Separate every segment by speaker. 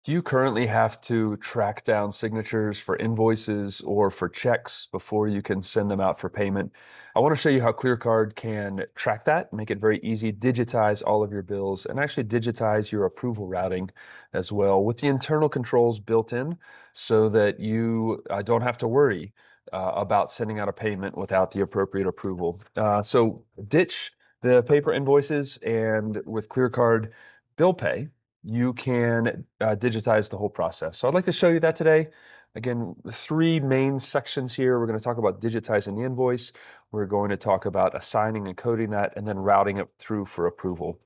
Speaker 1: Do you currently have to track down signatures for invoices or for checks before you can send them out for payment? I want to show you how ClearCard can track that, make it very easy, digitize all of your bills, and actually digitize your approval routing as well with the internal controls built in so that you don't have to worry about sending out a payment without the appropriate approval. So ditch the paper invoices, and with ClearCard Bill Pay, you can digitize the whole process. So I'd like to show you that today. Again, three main sections here. We're going to talk about digitizing the invoice. We're going to talk about assigning and coding that, and then routing it through for approval.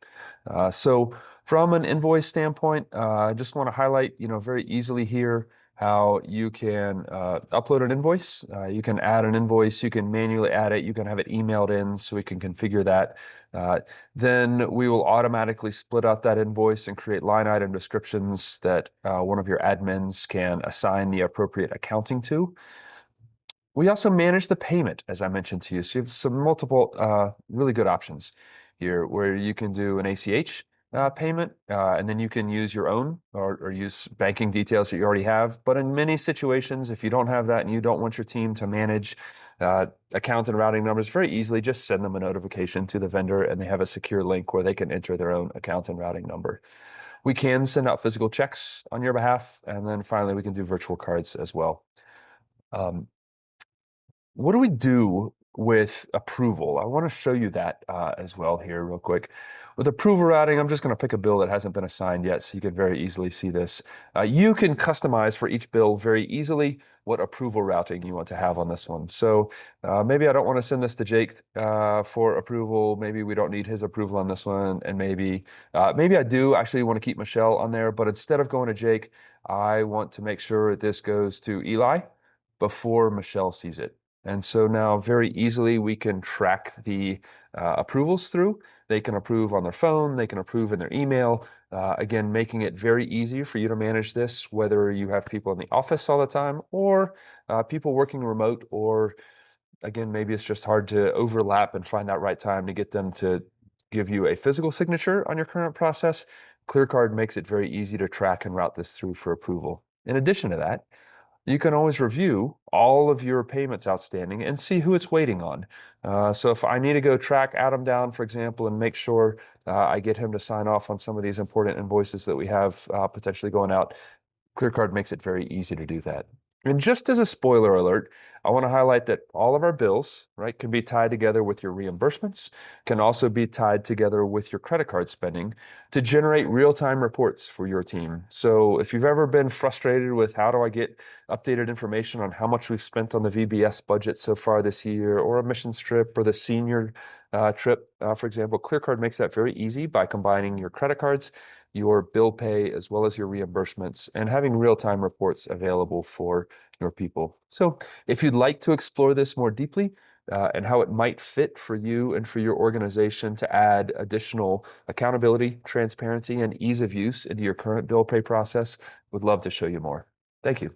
Speaker 1: So from an invoice standpoint, I just want to highlight, very easily here how you can upload an invoice. You can add an invoice. You can manually add it. You can have it emailed in so we can configure that. Then we will automatically split out that invoice and create line item descriptions that one of your admins can assign the appropriate accounting to. We also manage the payment, as I mentioned to you. So you have some multiple really good options here where you can do an ACH payment, and then you can use your own or use banking details that you already have. But in many situations, if you don't have that and you don't want your team to manage account and routing numbers very easily, just send them a notification to the vendor and they have a secure link where they can enter their own account and routing number. We can send out physical checks on your behalf. And then finally, we can do virtual cards as well. What do we do with approval? I want to show you that as well here real quick. With approval routing, I'm just going to pick a bill that hasn't been assigned yet so you can very easily see this. You can customize for each bill very easily what approval routing you want to have on this one. So maybe I don't want to send this to Jake for approval. Maybe we don't need his approval on this one. And maybe I do actually want to keep Michelle on there, but instead of going to Jake, I want to make sure this goes to Eli before Michelle sees it. And so now very easily we can track the approvals through. They can approve on their phone, they can approve in their email, again, making it very easy for you to manage this, whether you have people in the office all the time or people working remote, or again, maybe it's just hard to overlap and find that right time to get them to give you a physical signature on your current process. ClearCard makes it very easy to track and route this through for approval. In addition to that, you can always review all of your payments outstanding and see who it's waiting on. So if I need to go track Adam down, for example, and make sure I get him to sign off on some of these important invoices that we have potentially going out, ClearCard makes it very easy to do that. And just as a spoiler alert, I want to highlight that all of our bills, right, can be tied together with your reimbursements, can also be tied together with your credit card spending to generate real-time reports for your team. So if you've ever been frustrated with how do I get updated information on how much we've spent on the VBS budget so far this year, or a missions trip, or the senior trip, for example, ClearCard makes that very easy by combining your credit cards, your bill pay, as well as your reimbursements, and having real-time reports available for your people. So if you'd like to explore this more deeply and how it might fit for you and for your organization to add additional accountability, transparency, and ease of use into your current bill pay process, would love to show you more. Thank you.